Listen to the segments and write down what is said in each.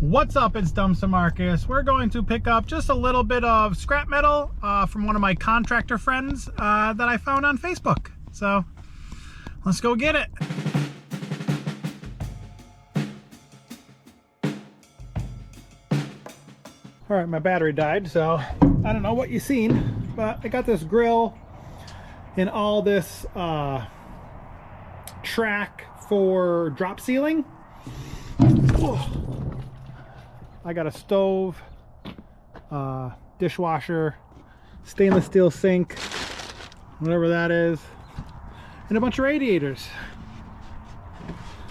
What's up, it's Dumpster Marcus. We're going to pick up just a little bit of scrap metal from one of my contractor friends that I found on Facebook. So let's go get it. All right, my battery died, so I don't know what you've seen, but I got this grill and all this track for drop ceiling. I got a stove, dishwasher, stainless steel sink, whatever that is, and a bunch of radiators.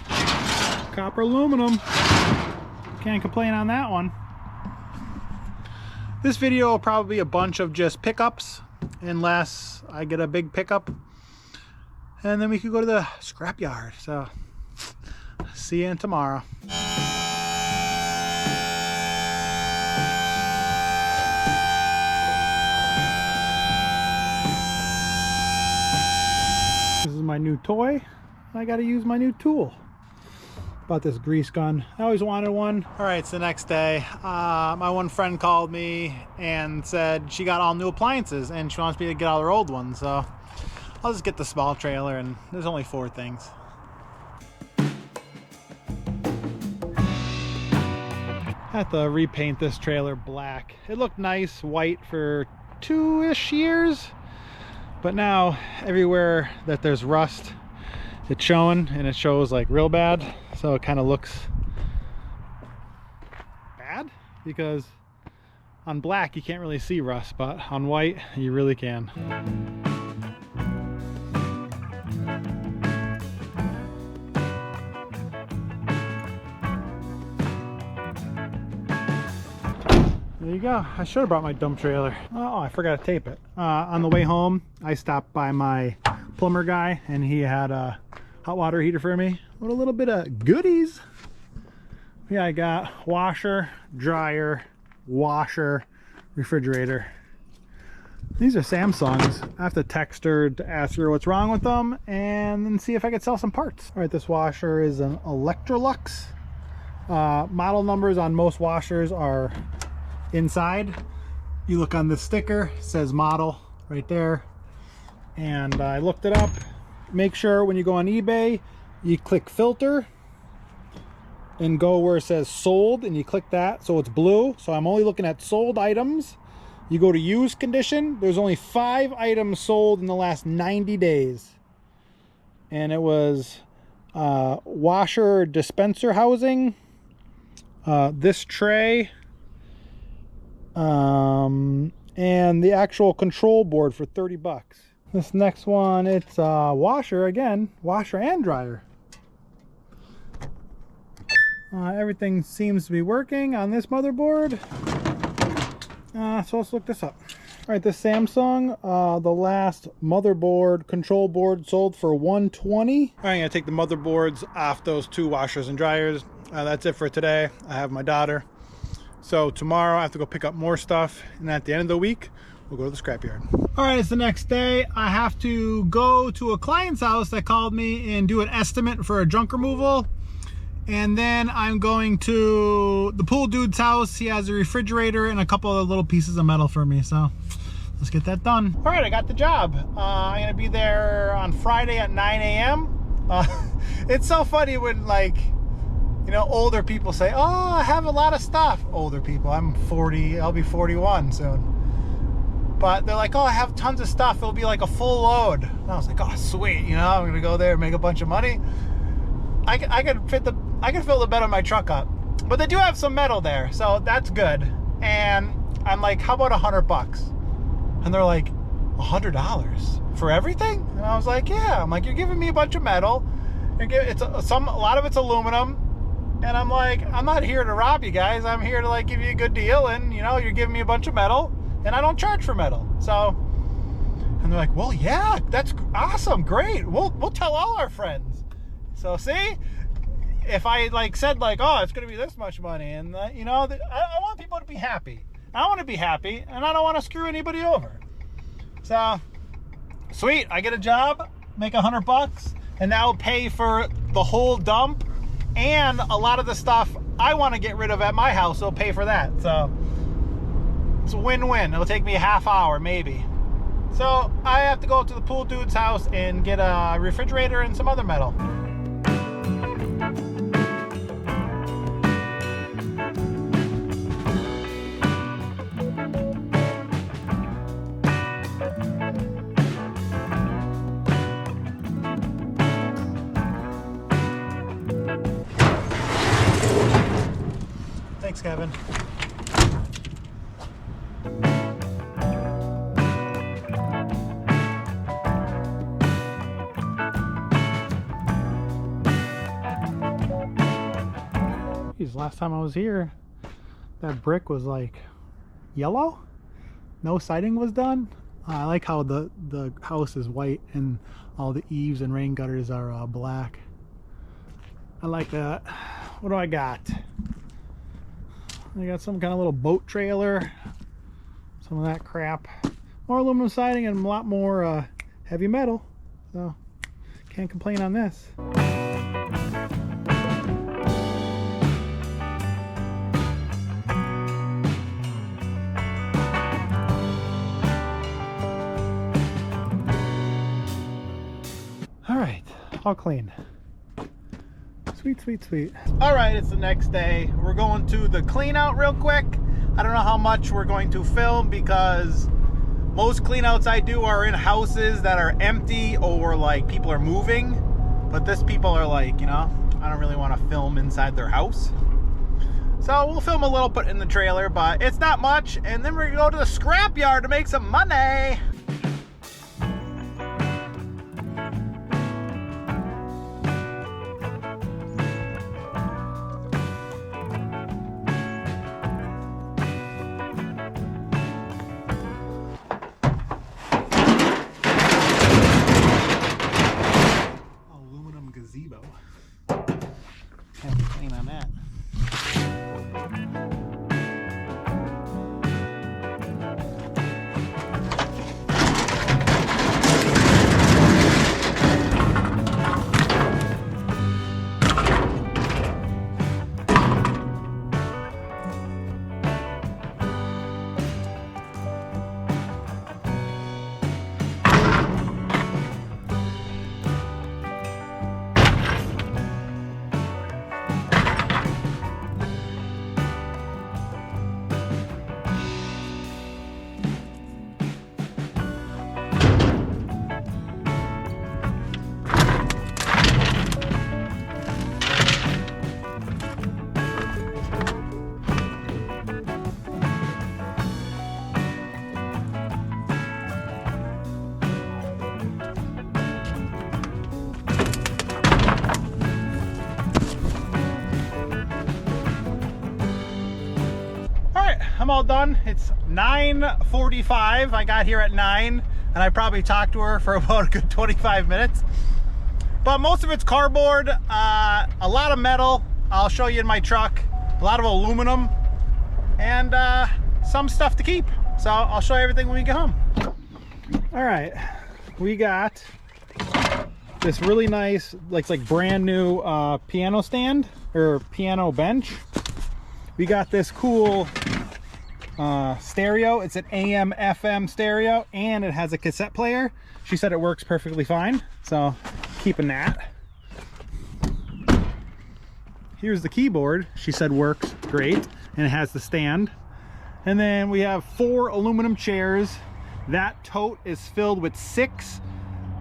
Copper aluminum. Can't complain on that one. This video will probably be a bunch of just pickups, unless I get a big pickup. And then we could go to the scrapyard. So, see you tomorrow. This is my new toy. I gotta use my new tool. Bought this grease gun. I always wanted one. All right, it's the next day. My one friend called me and said she got all new appliances and she wants me to get all her old ones. So I'll just get the small trailer, and there's only 4 things. I have to repaint this trailer black. It looked nice white for 2-ish years, but now everywhere that there's rust, it's showing, and it shows like real bad. So it kind of looks bad, because on black you can't really see rust, but on white you really can. There you go. I should have brought my dump trailer. Oh, I forgot to tape it. On the way home, I stopped by my plumber guy, and he had a hot water heater for me with a little bit of goodies. Yeah, I got washer, dryer, washer, refrigerator. These are Samsungs. I have to text her to ask her what's wrong with them and then see if I could sell some parts. All right, this washer is an Electrolux. Model numbers on most washers are inside. You look on this sticker, it says model right there, and I looked it up. Make sure when you go on eBay you click filter and go where it says sold, and you click that so it's blue. So I'm only looking at sold items. You go to used condition, there's only 5 items sold in the last 90 days, and it was washer dispenser housing, this tray, and the actual control board for 30 bucks. This next one, it's a washer again, washer and dryer. Everything seems to be working on this motherboard. So let's look this up. All right, this Samsung, the last motherboard control board sold for $120. All right, I'm gonna take the motherboards off those 2 washers and dryers. That's it for today. I have my daughter. So tomorrow I have to go pick up more stuff, and at the end of the week, we'll go to the scrapyard. All right, it's the next day. I have to go to a client's house that called me and do an estimate for a junk removal. And then I'm going to the pool dude's house. He has a refrigerator and a couple of little pieces of metal for me. So let's get that done. All right, I got the job. I'm gonna be there on Friday at 9 a.m. It's so funny when, like, you know, older people say, oh, I have a lot of stuff. Older people, I'm 40, I'll be 41 soon. But they're like, oh, I have tons of stuff. It'll be like a full load. And I was like, oh, sweet. You know, I'm gonna go there and make a bunch of money. I can fill the bed of my truck up. But they do have some metal there, so that's good. And I'm like, how about $100? And they're like, $100 for everything? And I was like, yeah. I'm like, you're giving me a bunch of metal. A lot of it's aluminum. And I'm like, I'm not here to rob you guys. I'm here to, like, give you a good deal. And, you know, you're giving me a bunch of metal, and I don't charge for metal. So, and they're like, well, yeah, that's awesome, great. We'll tell all our friends. So see, if I like said like, oh, it's gonna be this much money, and you know, I want people to be happy. I want to be happy, and I don't want to screw anybody over. So, sweet, I get a job, make $100, and that will pay for the whole dump and a lot of the stuff I want to get rid of at my house, so pay for that. So it's a win-win. It'll take me a half hour maybe. So I have to go to the pool dude's house and get a refrigerator and some other metal. Thanks, Kevin. Geez, last time I was here, that brick was like yellow. No siding was done. I like how the house is white and all the eaves and rain gutters are black. I like that. What do I got? I got some kind of little boat trailer, some of that crap, more aluminum siding, and a lot more heavy metal, so can't complain on this. All right, all clean. Sweet, sweet, sweet. All right, it's the next day. We're going to the Cleanout real quick. I don't know how much we're going to film because most cleanouts I do are in houses that are empty or like people are moving. But this people are like, you know, I don't really want to film inside their house. So we'll film a little bit in the trailer, but it's not much. And then we're gonna go to the scrapyard to make some money. Gazebo. Can't be clean on that. I'm all done. It's 9:45. I got here at 9 and I probably talked to her for about a good 25 minutes. But most of it's cardboard, a lot of metal. I'll show you in my truck. A lot of aluminum and some stuff to keep. So I'll show you everything when we get home. All right, we got this really nice, like brand new piano stand or piano bench. We got this cool stereo. It's an AM FM stereo and it has a cassette player. She said it works perfectly fine, so keeping that. Here's the keyboard. She said works great and it has the stand. And then we have 4 aluminum chairs. That tote is filled with 6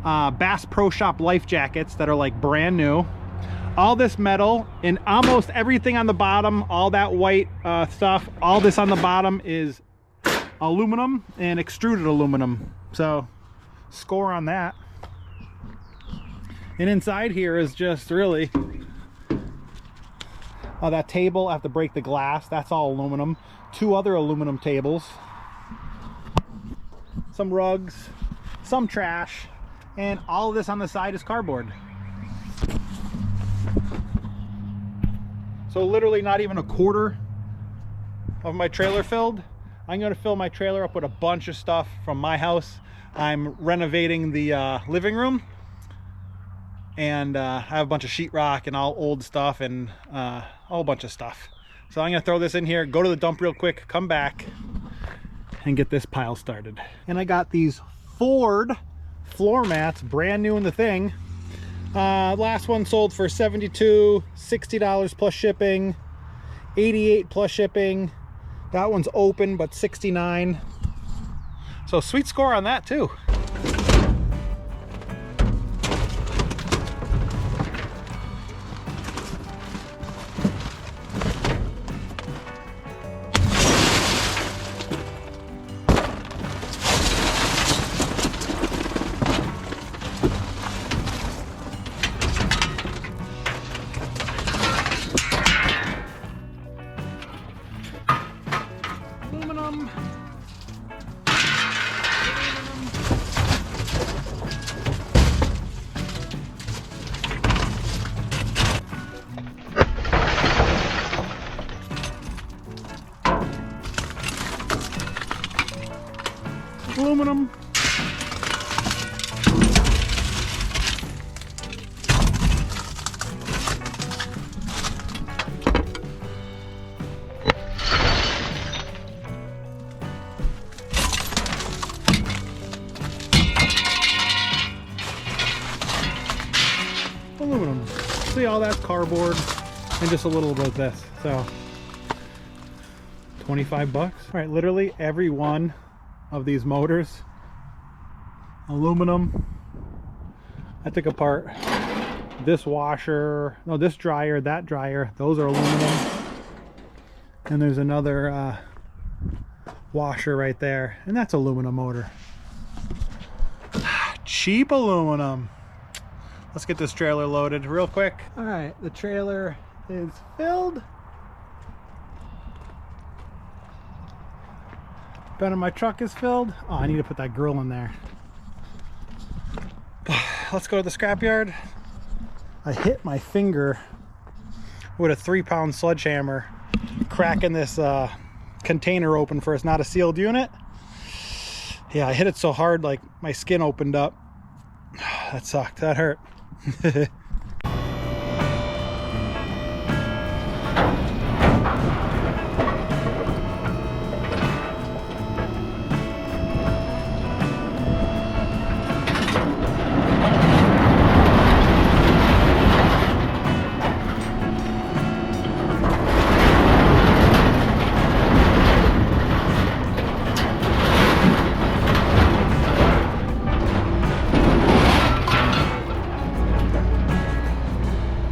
Bass Pro Shop life jackets that are like brand new. All this metal and almost everything on the bottom, all that white stuff, all this on the bottom is aluminum and extruded aluminum. So score on that. And inside here is just really, oh, that table, I have to break the glass. That's all aluminum. 2 other aluminum tables. Some rugs, some trash, and all of this on the side is cardboard. So literally not even a quarter of my trailer filled. I'm gonna fill my trailer up with a bunch of stuff from my house. I'm renovating the living room and I have a bunch of sheetrock and all old stuff and a a whole bunch of stuff. So I'm gonna throw this in here, go to the dump real quick, come back, and get this pile started. And I got these Ford floor mats, brand new in the thing. Last one sold for $72, $60 plus shipping, $88 plus shipping. That one's open, but $69. So sweet score on that too. Aluminum. Aluminum. Aluminum. See, all that's cardboard and just a little bit of this. So 25 bucks. All right, literally every one of these motors, aluminum. I took apart this washer, no, this dryer, that dryer, those are aluminum. And there's another washer right there, and that's aluminum motor. Cheap aluminum. Let's get this trailer loaded real quick. All right, the trailer is filled. Bed of my truck is filled. Oh, I need to put that grill in there. Let's go to the scrapyard. I hit my finger with a 3-pound sledgehammer, cracking this container open for it's not a sealed unit. Yeah, I hit it so hard, like my skin opened up. That sucked. That hurt.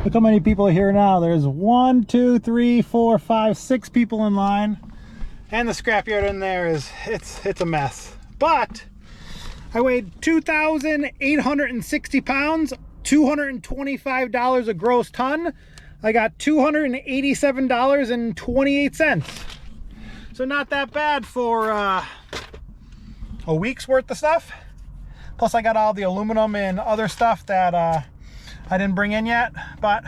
Look how many people are here now. There's 1, 2, 3, 4, 5, 6 people in line. And the scrapyard in there is, it's a mess. But I weighed 2,860 pounds, $225 a gross ton. I got $287.28. So not that bad for a week's worth of stuff. Plus I got all the aluminum and other stuff that I didn't bring in yet. But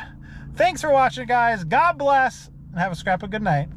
thanks for watching, guys. God bless, and have a scrap of good night.